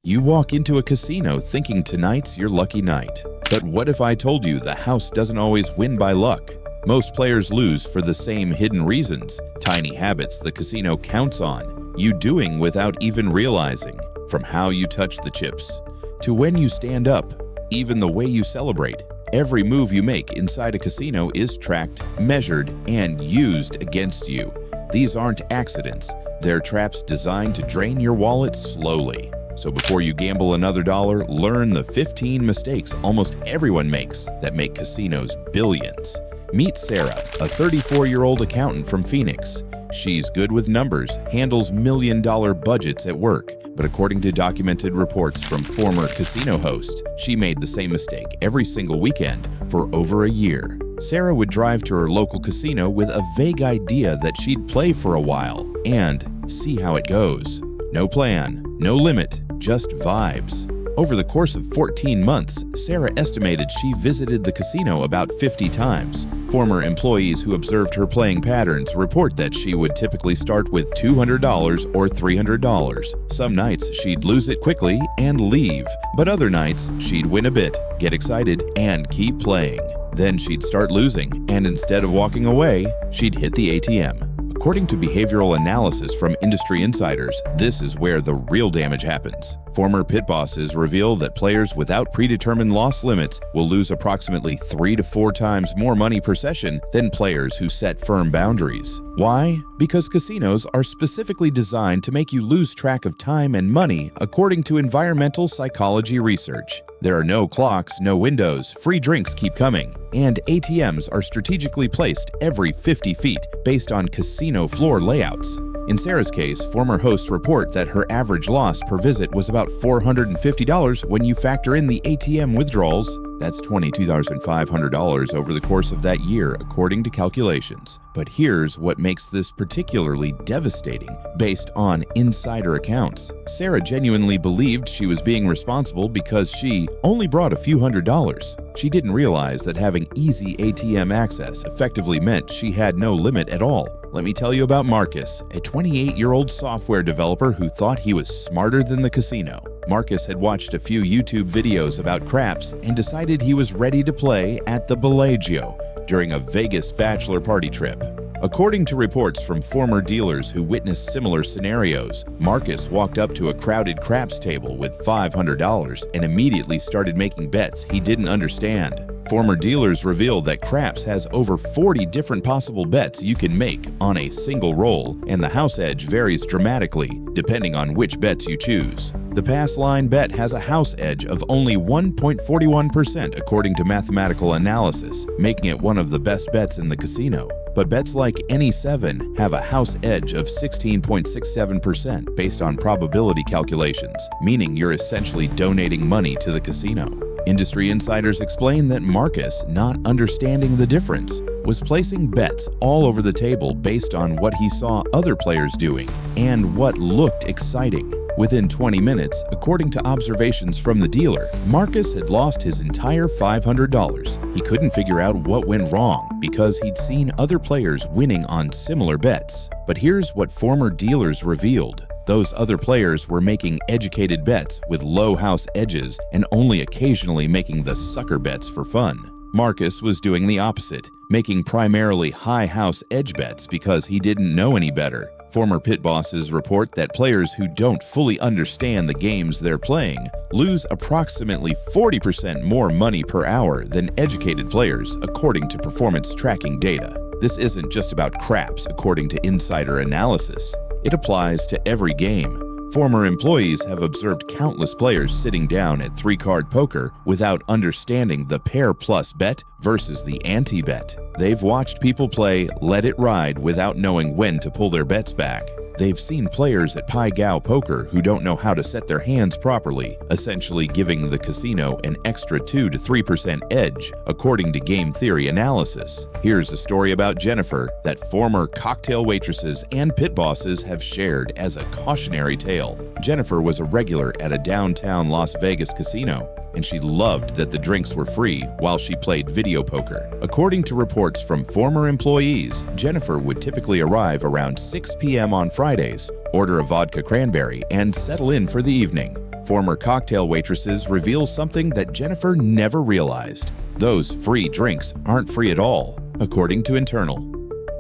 You walk into a casino thinking tonight's your lucky night. But what if I told you the house doesn't always win by luck? Most players lose for the same hidden reasons, tiny habits the casino counts on, you doing without even realizing. From how you touch the chips, to when you stand up, even the way you celebrate. Every move you make inside a casino is tracked, measured, and used against you. These aren't accidents, they're traps designed to drain your wallet slowly. So before you gamble another dollar, learn the 15 mistakes almost everyone makes that make casinos billions. Meet Sarah, a 34-year-old accountant from Phoenix. She's good with numbers, handles million-dollar budgets at work, but according to documented reports from former casino hosts, she made the same mistake every single weekend for over a year. Sarah would drive to her local casino with a vague idea that she'd play for a while and see how it goes. No plan, no limit, just vibes. Over the course of 14 months, Sarah estimated she visited the casino about 50 times. Former employees who observed her playing patterns report that she would typically start with $200 or $300. Some nights she'd lose it quickly and leave, but other nights she'd win a bit, get excited, and keep playing. Then she'd start losing, and instead of walking away, she'd hit the ATM. According to behavioral analysis from industry insiders, this is where the real damage happens. Former pit bosses reveal that players without predetermined loss limits will lose approximately 3 to 4 times more money per session than players who set firm boundaries. Why? Because casinos are specifically designed to make you lose track of time and money, according to environmental psychology research. There are no clocks, no windows, free drinks keep coming, and ATMs are strategically placed every 50 feet based on casino floor layouts. In Sarah's case, former hosts report that her average loss per visit was about $450 when you factor in the ATM withdrawals. That's $22,500 over the course of that year, according to calculations. But here's what makes this particularly devastating. Based on insider accounts, Sarah genuinely believed she was being responsible because she only brought a few $100s. She didn't realize that having easy ATM access effectively meant she had no limit at all. Let me tell you about Marcus, a 28-year-old software developer who thought he was smarter than the casino. Marcus had watched a few YouTube videos about craps and decided he was ready to play at the Bellagio during a Vegas bachelor party trip. According to reports from former dealers who witnessed similar scenarios, Marcus walked up to a crowded craps table with $500 and immediately started making bets he didn't understand. Former dealers revealed that craps has over 40 different possible bets you can make on a single roll, and the house edge varies dramatically depending on which bets you choose. The pass line bet has a house edge of only 1.41% according to mathematical analysis, making it one of the best bets in the casino. But bets like any 7 have a house edge of 16.67% based on probability calculations, meaning you're essentially donating money to the casino. Industry insiders explain that Marcus, not understanding the difference, was placing bets all over the table based on what he saw other players doing and what looked exciting. Within 20 minutes, according to observations from the dealer, Marcus had lost his entire $500. He couldn't figure out what went wrong because he'd seen other players winning on similar bets. But here's what former dealers revealed. Those other players were making educated bets with low house edges and only occasionally making the sucker bets for fun. Marcus was doing the opposite, making primarily high house edge bets because he didn't know any better. Former pit bosses report that players who don't fully understand the games they're playing lose approximately 40% more money per hour than educated players, according to performance tracking data. This isn't just about craps, according to insider analysis. It applies to every game. Former employees have observed countless players sitting down at 3-card poker without understanding the pair plus bet versus the ante-bet. They've watched people play let it ride without knowing when to pull their bets back. They've seen players at Pai Gow poker who don't know how to set their hands properly, essentially giving the casino an extra 2 to 3% edge, according to game theory analysis. Here's a story about Jennifer that former cocktail waitresses and pit bosses have shared as a cautionary tale. Jennifer was a regular at a downtown Las Vegas casino, and she loved that the drinks were free while she played video poker. According to reports from former employees, Jennifer would typically arrive around 6 p.m. on Fridays, order a vodka cranberry, and settle in for the evening. Former cocktail waitresses reveal something that Jennifer never realized. Those free drinks aren't free at all, according to Internal.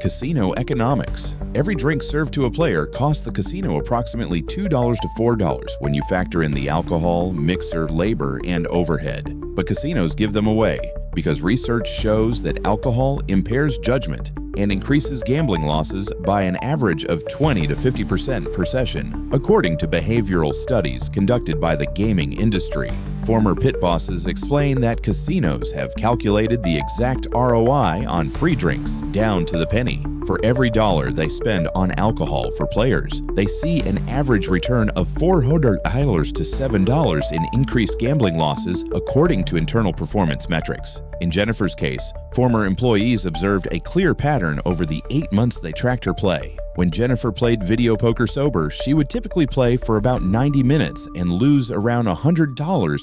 Casino economics. Every drink served to a player costs the casino approximately $2 to $4 when you factor in the alcohol, mixer, labor, and overhead. But casinos give them away because research shows that alcohol impairs judgment and increases gambling losses by an average of 20 to 50% per session, according to behavioral studies conducted by the gaming industry. Former pit bosses explain that casinos have calculated the exact ROI on free drinks down to the penny. For every dollar they spend on alcohol for players, they see an average return of $400 to $7 in increased gambling losses, according to internal performance metrics. In Jennifer's case, former employees observed a clear pattern over the 8 months they tracked her play. When Jennifer played video poker sober, she would typically play for about 90 minutes and lose around $100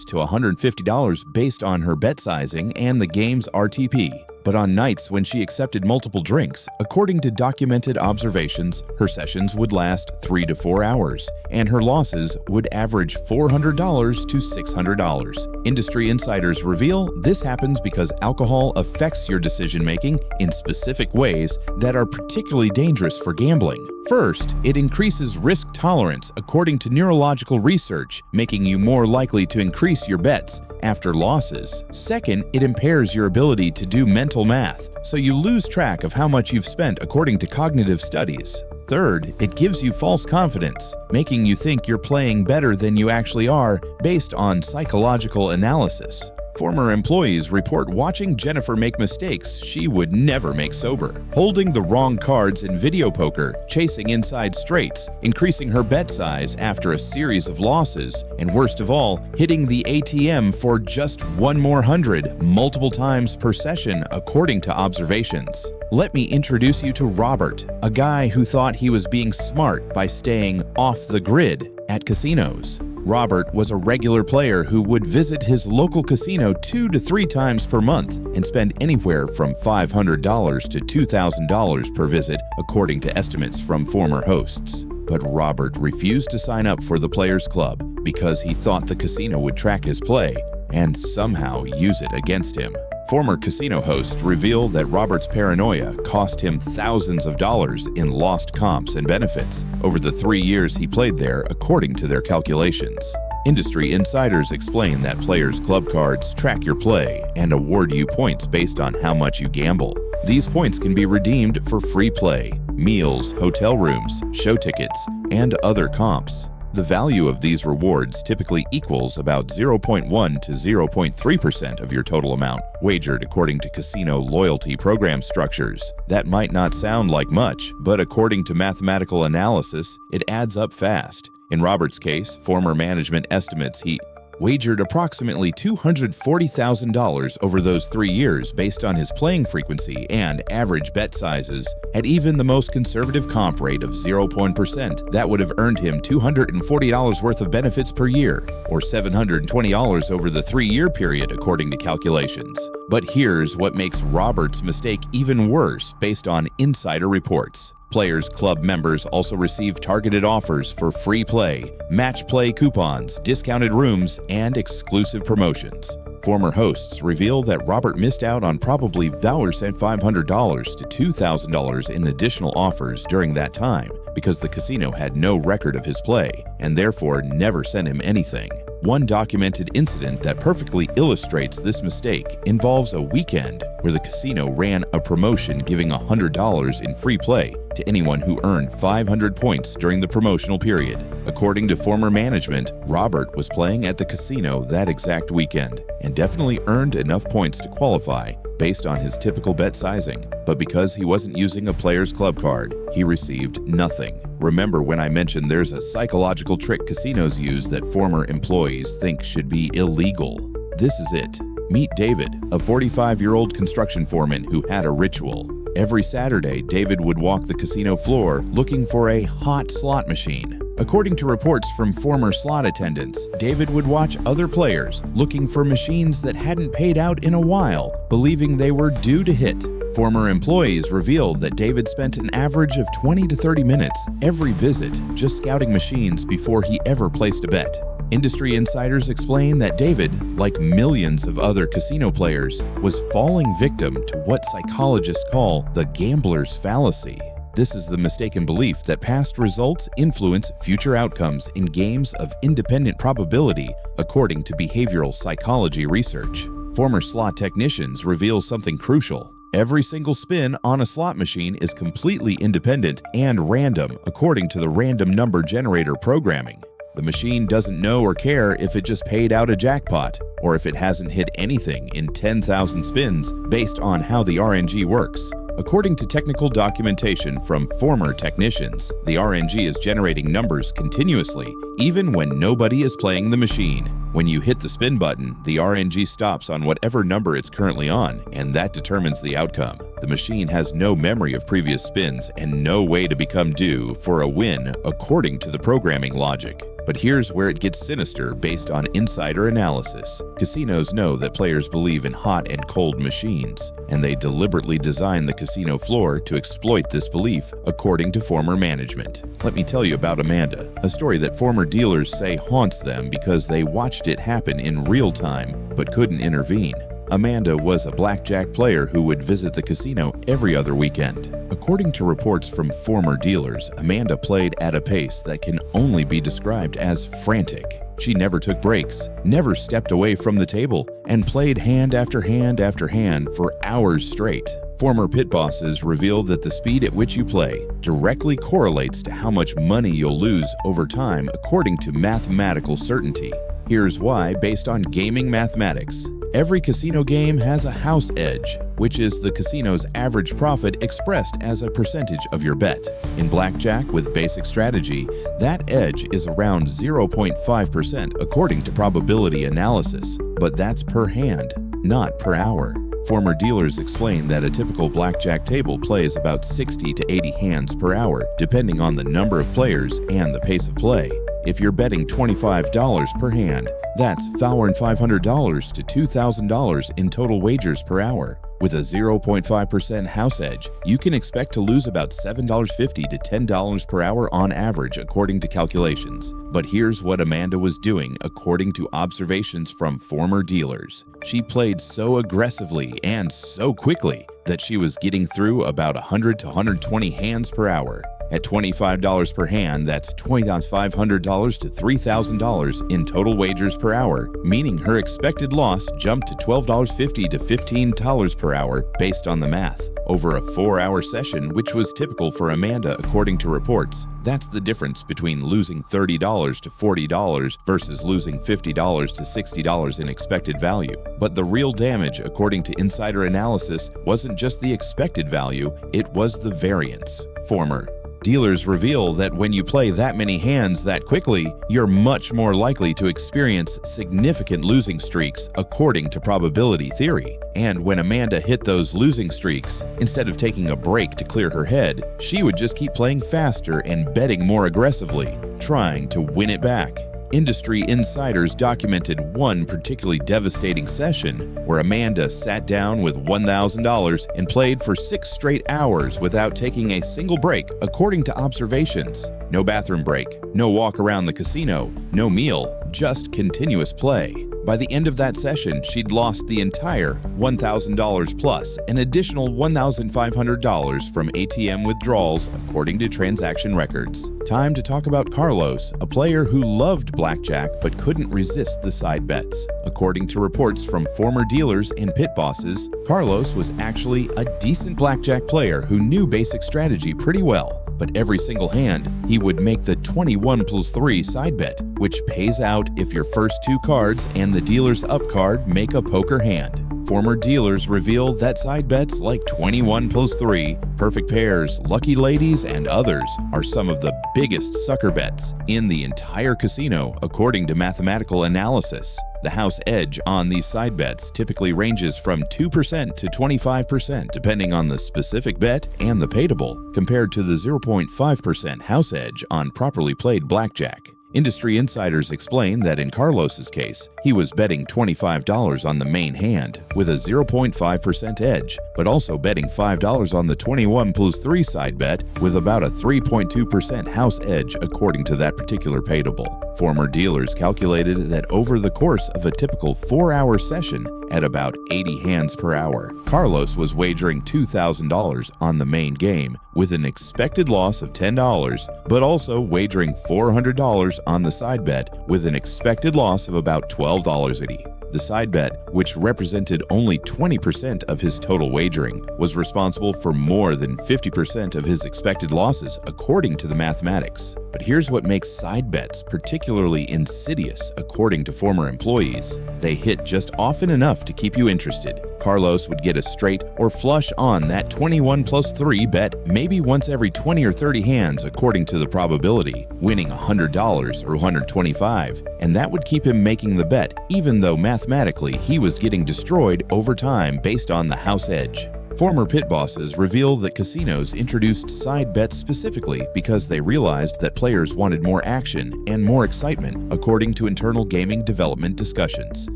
to $150 based on her bet sizing and the game's RTP. But on nights when she accepted multiple drinks, according to documented observations, her sessions would last 3 to 4 hours, and her losses would average $400 to $600. Industry insiders reveal this happens because alcohol affects your decision-making in specific ways that are particularly dangerous for gambling. First, it increases risk tolerance according to neurological research, making you more likely to increase your bets after losses. Second, it impairs your ability to do mental math, so you lose track of how much you've spent according to cognitive studies. Third, it gives you false confidence, making you think you're playing better than you actually are based on psychological analysis. Former employees report watching Jennifer make mistakes she would never make sober, holding the wrong cards in video poker, chasing inside straights, increasing her bet size after a series of losses, and worst of all, hitting the ATM for just one more hundred multiple times per session, according to observations. Let me introduce you to Robert, a guy who thought he was being smart by staying off the grid at casinos. Robert was a regular player who would visit his local casino 2 to 3 times per month and spend anywhere from $500 to $2,000 per visit, according to estimates from former hosts. But Robert refused to sign up for the Players Club because he thought the casino would track his play and somehow use it against him. Former casino hosts reveal that Robert's paranoia cost him thousands of dollars in lost comps and benefits over the 3 years he played there, according to their calculations. Industry insiders explain that Players Club cards track your play and award you points based on how much you gamble. These points can be redeemed for free play, meals, hotel rooms, show tickets, and other comps. The value of these rewards typically equals about 0.1 to 0.3% of your total amount wagered, according to casino loyalty program structures. That might not sound like much, but according to mathematical analysis, it adds up fast. In Robert's case, former management estimates he wagered approximately $240,000 over those 3 years based on his playing frequency and average bet sizes. At even the most conservative comp rate of 0%, that would have earned him $240 worth of benefits per year, or $720 over the 3-year period, according to calculations. But here's what makes Robert's mistake even worse based on insider reports. Players Club members also receive targeted offers for free play, match play coupons, discounted rooms, and exclusive promotions. Former hosts reveal that Robert missed out on probably $500 to $2,000 in additional offers during that time because the casino had no record of his play and therefore never sent him anything. One documented incident that perfectly illustrates this mistake involves a weekend where the casino ran a promotion giving $100 in free play to anyone who earned 500 points during the promotional period. According to former management, Robert was playing at the casino that exact weekend and definitely earned enough points to qualify based on his typical bet sizing. But because he wasn't using a Players Club card, he received nothing. Remember when I mentioned there's a psychological trick casinos use that former employees think should be illegal? This is it. Meet David, a 45-year-old construction foreman who had a ritual. Every Saturday, David would walk the casino floor looking for a hot slot machine. According to reports from former slot attendants, David would watch other players looking for machines that hadn't paid out in a while, believing they were due to hit. Former employees revealed that David spent an average of 20 to 30 minutes every visit just scouting machines before he ever placed a bet. Industry insiders explain that David, like millions of other casino players, was falling victim to what psychologists call the gambler's fallacy. This is the mistaken belief that past results influence future outcomes in games of independent probability, according to behavioral psychology research. Former slot technicians reveal something crucial. Every single spin on a slot machine is completely independent and random, according to the random number generator programming. The machine doesn't know or care if it just paid out a jackpot, or if it hasn't hit anything in 10,000 spins based on how the RNG works. According to technical documentation from former technicians, the RNG is generating numbers continuously, even when nobody is playing the machine. When you hit the spin button, the RNG stops on whatever number it's currently on, and that determines the outcome. The machine has no memory of previous spins and no way to become due for a win according to the programming logic. But here's where it gets sinister based on insider analysis. Casinos know that players believe in hot and cold machines, and they deliberately design the casino floor to exploit this belief, according to former management. Let me tell you about Amanda, a story that former dealers say haunts them because they watched it happen in real time but couldn't intervene. Amanda was a blackjack player who would visit the casino every other weekend. According to reports from former dealers, Amanda played at a pace that can only be described as frantic. She never took breaks, never stepped away from the table, and played hand after hand after hand for hours straight. Former pit bosses reveal that the speed at which you play directly correlates to how much money you'll lose over time according to mathematical certainty. Here's why, based on gaming mathematics. Every casino game has a house edge, which is the casino's average profit expressed as a percentage of your bet. In blackjack with basic strategy, that edge is around 0.5% according to probability analysis, but that's per hand, not per hour. Former dealers explain that a typical blackjack table plays about 60 to 80 hands per hour, depending on the number of players and the pace of play. If you're betting $25 per hand, that's $500 to $2,000 in total wagers per hour. With a 0.5% house edge, you can expect to lose about $7.50 to $10 per hour on average, according to calculations. But here's what Amanda was doing according to observations from former dealers. She played so aggressively and so quickly that she was getting through about 100 to 120 hands per hour. At $25 per hand, that's $2,500 to $3,000 in total wagers per hour, meaning her expected loss jumped to $12.50 to $15 per hour based on the math. Over a 4-hour session, which was typical for Amanda according to reports. That's the difference between losing $30 to $40 versus losing $50 to $60 in expected value. But the real damage, according to insider analysis, wasn't just the expected value, it was the variance. Former dealers reveal that when you play that many hands that quickly, you're much more likely to experience significant losing streaks according to probability theory. And when Amanda hit those losing streaks, instead of taking a break to clear her head, she would just keep playing faster and betting more aggressively, trying to win it back. Industry insiders documented one particularly devastating session where Amanda sat down with $1,000 and played for 6 straight hours without taking a single break, according to observations. No bathroom break, no walk around the casino, no meal, just continuous play. By the end of that session, she'd lost the entire $1,000 plus an additional $1,500 from ATM withdrawals, according to transaction records. Time to talk about Carlos, a player who loved blackjack but couldn't resist the side bets. According to reports from former dealers and pit bosses, Carlos was actually a decent blackjack player who knew basic strategy pretty well. But every single hand, he would make the 21+3 side bet, which pays out if your first 2 cards and the dealer's up card make a poker hand. Former dealers reveal that side bets like 21+3, perfect pairs, lucky ladies, and others are some of the biggest sucker bets in the entire casino, according to mathematical analysis. The house edge on these side bets typically ranges from 2% to 25% depending on the specific bet and the payable, compared to the 0.5% house edge on properly played blackjack. Industry insiders explain that in Carlos's case, he was betting $25 on the main hand with a 0.5% edge, but also betting $5 on the 21 plus 3 side bet with about a 3.2% house edge according to that particular pay table. Former dealers calculated that over the course of a typical 4-hour session at about 80 hands per hour, Carlos was wagering $2,000 on the main game with an expected loss of $10, but also wagering $400 on the side bet with an expected loss of about $12.80. The side bet, which represented only 20% of his total wagering, was responsible for more than 50% of his expected losses according to the mathematics. But here's what makes side bets particularly insidious according to former employees. They hit just often enough to keep you interested. Carlos would get a straight or flush on that 21 plus 3 bet maybe once every 20 or 30 hands according to the probability, winning $100 or $125, and that would keep him making the bet even though mathematically he was getting destroyed over time based on the house edge. Former pit bosses reveal that casinos introduced side bets specifically because they realized that players wanted more action and more excitement, according to internal gaming development discussions.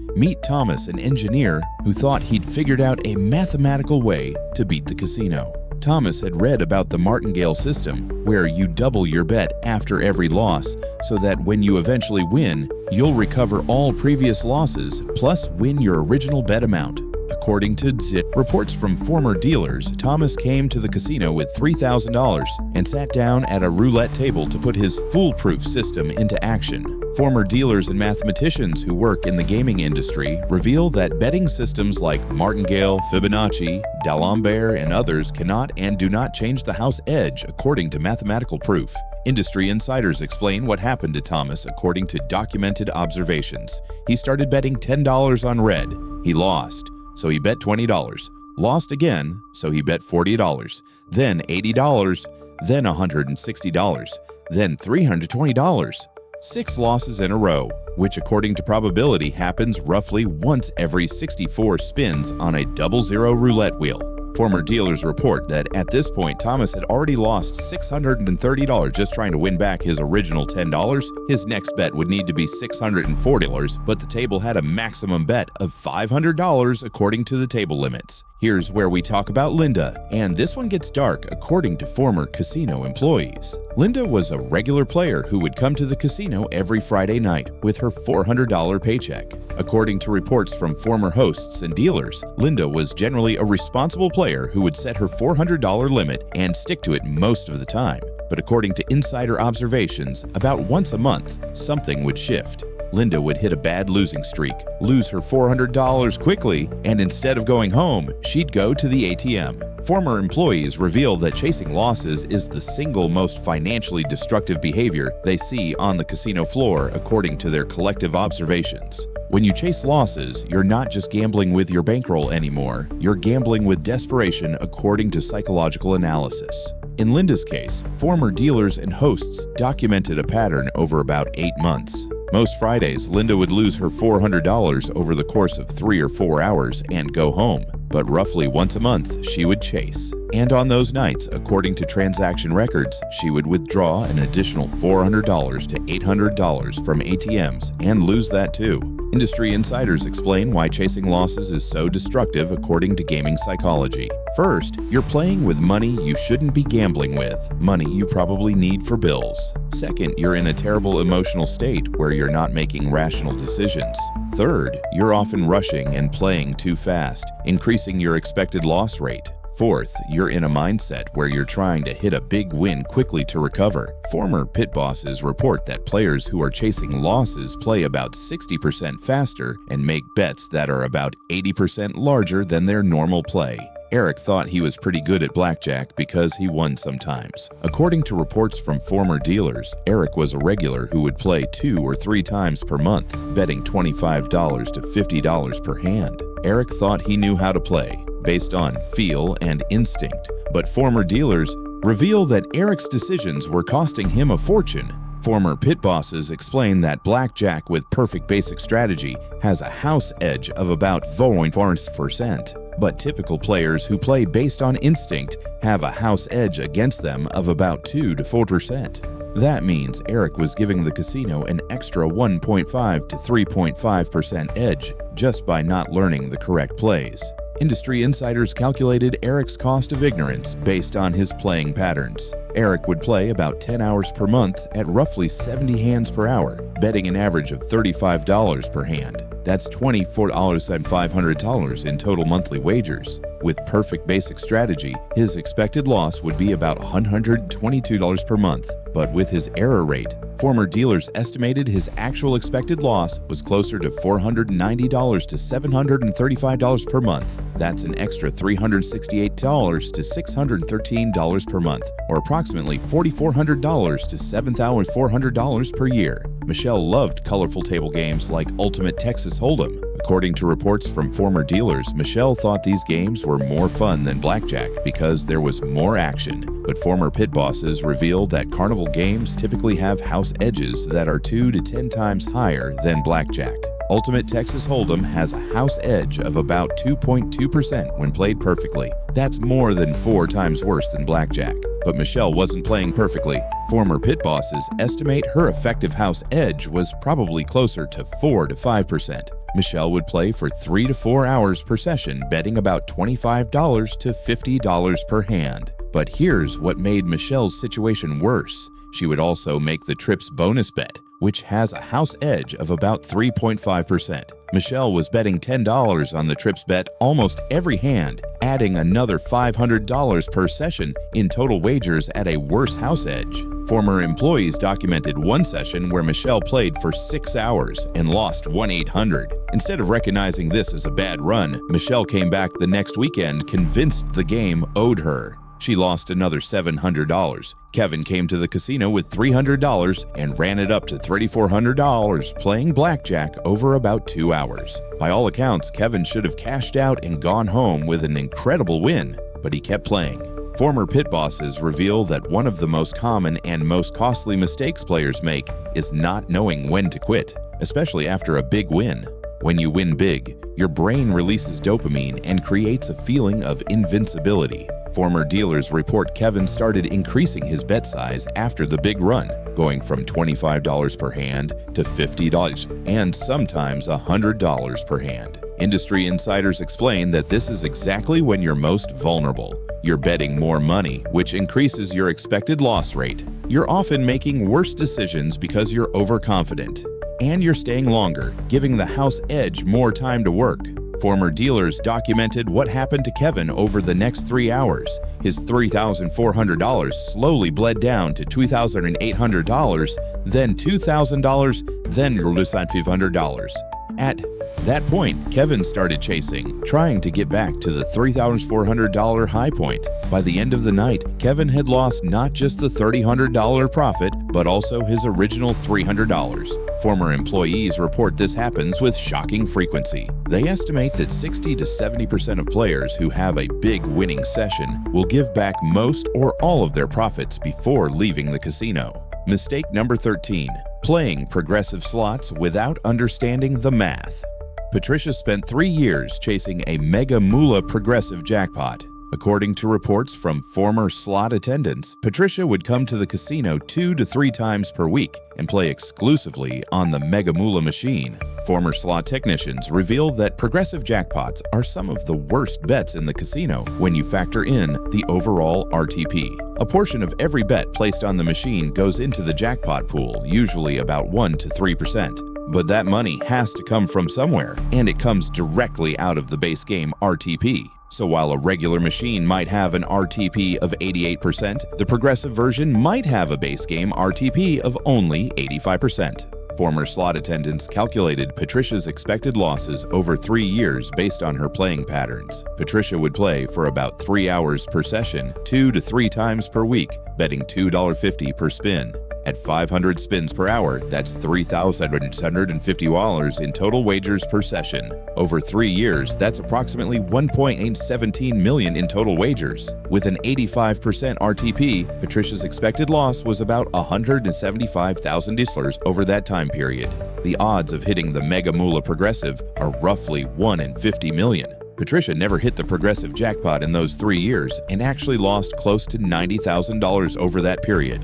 Meet Thomas, an engineer who thought he'd figured out a mathematical way to beat the casino. Thomas had read about the martingale system, where you double your bet after every loss, so that when you eventually win, you'll recover all previous losses plus win your original bet amount. According to reports from former dealers, Thomas came to the casino with $3,000 and sat down at a roulette table to put his foolproof system into action. Former dealers and mathematicians who work in the gaming industry reveal that betting systems like Martingale, Fibonacci, D'Alembert, and others cannot and do not change the house edge according to mathematical proof. Industry insiders explain what happened to Thomas according to documented observations. He started betting $10 on red. He lost, so he bet $20. Lost again, so he bet $40. Then $80. Then $160. Then $320. 6 losses in a row, which according to probability happens roughly once every 64 spins on a double-zero roulette wheel. Former dealers report that at this point, Thomas had already lost $630 just trying to win back his original $10. His next bet would need to be $640, but the table had a maximum bet of $500 according to the table limits. Here's where we talk about Linda, and this one gets dark according to former casino employees. Linda was a regular player who would come to the casino every Friday night with her $400 paycheck. According to reports from former hosts and dealers, Linda was generally a responsible player who would set her $400 limit and stick to it most of the time. But according to insider observations, about once a month, something would shift. Linda would hit a bad losing streak, lose her $400 quickly, and instead of going home, she'd go to the ATM. Former employees reveal that chasing losses is the single most financially destructive behavior they see on the casino floor, according to their collective observations. When you chase losses, you're not just gambling with your bankroll anymore, you're gambling with desperation according to psychological analysis. In Linda's case, former dealers and hosts documented a pattern over about 8 months. Most Fridays, Linda would lose her $400 over the course of 3 or 4 hours and go home. But roughly once a month, she would chase. And on those nights, according to transaction records, she would withdraw an additional $400 to $800 from ATMs and lose that too. Industry insiders explain why chasing losses is so destructive according to gaming psychology. First, you're playing with money you shouldn't be gambling with, money you probably need for bills. Second, you're in a terrible emotional state where you're not making rational decisions. Third, you're often rushing and playing too fast, increasing your expected loss rate. Fourth, you're in a mindset where you're trying to hit a big win quickly to recover. Former pit bosses report that players who are chasing losses play about 60% faster and make bets that are about 80% larger than their normal play. Eric thought he was pretty good at blackjack because he won sometimes. According to reports from former dealers, Eric was a regular who would play 2 or 3 times per month, betting $25 to $50 per hand. Eric thought he knew how to play, based on feel and instinct, but former dealers reveal that Eric's decisions were costing him a fortune. Former pit bosses explain that blackjack with perfect basic strategy has a house edge of about 4%. But typical players who play based on instinct have a house edge against them of about 2 to 4%. That means Eric was giving the casino an extra 1.5 to 3.5% edge just by not learning the correct plays. Industry insiders calculated Eric's cost of ignorance based on his playing patterns. Eric would play about 10 hours per month at roughly 70 hands per hour, betting an average of $35 per hand. That's $24,500 in total monthly wagers. With perfect basic strategy, his expected loss would be about $122 per month. But with his error rate, former dealers estimated his actual expected loss was closer to $490 to $735 per month. That's an extra $368 to $613 per month, or approximately $4,400 to $7,400 per year. Michelle loved colorful table games like Ultimate Texas Hold'em. According to reports from former dealers, Michelle thought these games were more fun than blackjack because there was more action. But former pit bosses revealed that carnival games typically have house edges that are 2 to 10 times higher than blackjack. Ultimate Texas Hold'em has a house edge of about 2.2% when played perfectly. That's more than 4 times worse than blackjack. But Michelle wasn't playing perfectly. Former pit bosses estimate her effective house edge was probably closer to 4 to 5%. Michelle would play for 3 to 4 hours per session, betting about $25 to $50 per hand. But here's what made Michelle's situation worse. She would also make the trip's bonus bet, which has a house edge of about 3.5%. Michelle was betting $10 on the trip's bet almost every hand, adding another $500 per session in total wagers at a worse house edge. Former employees documented one session where Michelle played for 6 hours and lost $1,800. Instead of recognizing this as a bad run, Michelle came back the next weekend convinced the game owed her. She lost another $700. Kevin came to the casino with $300 and ran it up to $3,400 playing blackjack over about 2 hours. By all accounts, Kevin should have cashed out and gone home with an incredible win, but he kept playing. Former pit bosses reveal that one of the most common and most costly mistakes players make is not knowing when to quit, especially after a big win. When you win big, your brain releases dopamine and creates a feeling of invincibility. Former dealers report Kevin started increasing his bet size after the big run, going from $25 per hand to $50 and sometimes $100 per hand. Industry insiders explain that this is exactly when you're most vulnerable. You're betting more money, which increases your expected loss rate. You're often making worse decisions because you're overconfident. And you're staying longer, giving the house edge more time to work. Former dealers documented what happened to Kevin over the next 3 hours. His $3,400 slowly bled down to $2,800, then $2,000, then $500. At that point, Kevin started chasing, trying to get back to the $3,400 high point. By the end of the night, Kevin had lost not just the $3,000 profit, but also his original $300. Former employees report this happens with shocking frequency. They estimate that 60 to 70% of players who have a big winning session will give back most or all of their profits before leaving the casino. Mistake number 13. Playing progressive slots without understanding the math. Patricia spent 3 years chasing a mega moolah progressive jackpot. According to reports from former slot attendants, Patricia would come to the casino 2 to 3 times per week and play exclusively on the Mega Moolah machine. Former slot technicians revealed that progressive jackpots are some of the worst bets in the casino when you factor in the overall RTP. A portion of every bet placed on the machine goes into the jackpot pool, usually about 1 to 3%. But that money has to come from somewhere, and it comes directly out of the base game RTP. So while a regular machine might have an RTP of 88%, the progressive version might have a base game RTP of only 85%. Former slot attendants calculated Patricia's expected losses over 3 years based on her playing patterns. Patricia would play for about 3 hours per session, 2 to 3 times per week, betting $2.50 per spin. At 500 spins per hour, that's $3,650 in total wagers per session. Over 3 years, that's approximately $1.817 million in total wagers. With an 85% RTP, Patricia's expected loss was about $175,000 over that time period. The odds of hitting the Mega Moolah Progressive are roughly 1 in 50 million. Patricia never hit the progressive jackpot in those 3 years and actually lost close to $90,000 over that period.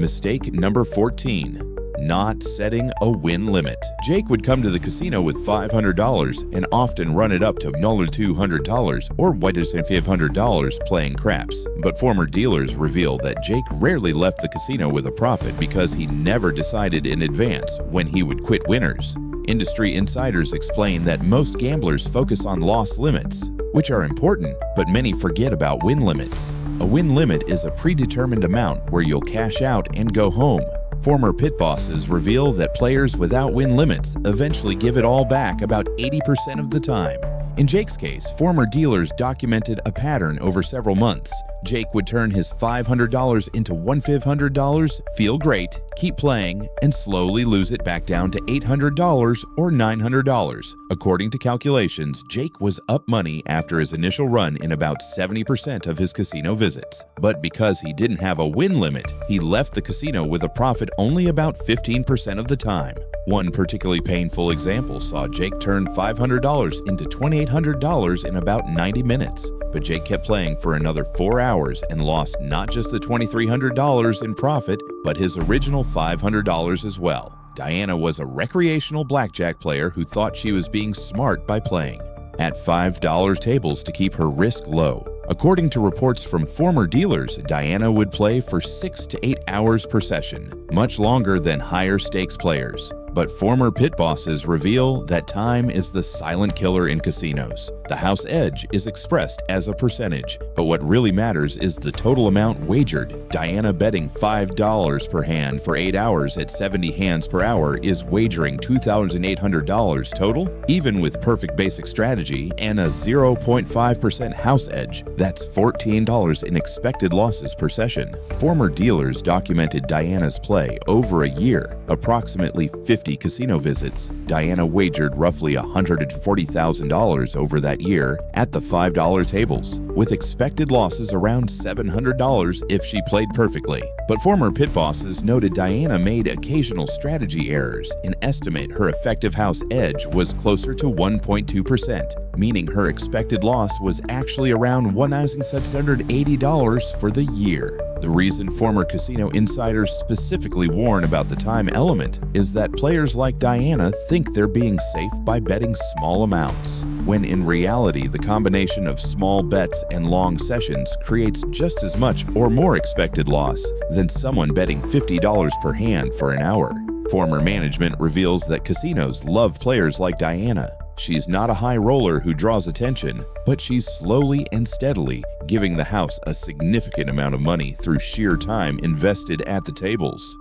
Mistake number 14. Not setting a win limit. Jake would come to the casino with $500 and often run it up to $200 or $500 playing craps. But former dealers reveal that Jake rarely left the casino with a profit because he never decided in advance when he would quit winners. Industry insiders explain that most gamblers focus on loss limits, which are important, but many forget about win limits. A win limit is a predetermined amount where you'll cash out and go home. Former pit bosses reveal that players without win limits eventually give it all back about 80% of the time. In Jake's case, former dealers documented a pattern over several months. Jake would turn his $500 into $1,500, feel great, keep playing, and slowly lose it back down to $800 or $900. According to calculations, Jake was up money after his initial run in about 70% of his casino visits. But because he didn't have a win limit, he left the casino with a profit only about 15% of the time. One particularly painful example saw Jake turn $500 into $2,800 in about 90 minutes. But Jake kept playing for another 4 hours and lost not just the $2,300 in profit, but his original $500 as well. Diana was a recreational blackjack player who thought she was being smart by playing at $5 tables to keep her risk low. According to reports from former dealers, Diana would play for 6 to 8 hours per session, much longer than higher stakes players. But former pit bosses reveal that time is the silent killer in casinos. The house edge is expressed as a percentage, but what really matters is the total amount wagered. Diana betting $5 per hand for 8 hours at 70 hands per hour is wagering $2,800 total. Even with perfect basic strategy and a 0.5% house edge, that's $14 in expected losses per session. Former dealers documented Diana's play over a year, approximately 50 casino visits. Diana wagered roughly $140,000 over that year at the $5 tables, with expected losses around $700 if she played perfectly. But former pit bosses noted Diana made occasional strategy errors and estimate her effective house edge was closer to 1.2%, meaning her expected loss was actually around $1,680 for the year. The reason former casino insiders specifically warn about the time element is that players like Diana think they're being safe by betting small amounts, when in reality the combination of small bets and long sessions creates just as much or more expected loss than someone betting $50 per hand for an hour. Former management reveals that casinos love players like Diana. She's not a high roller who draws attention, but she's slowly and steadily giving the house a significant amount of money through sheer time invested at the tables.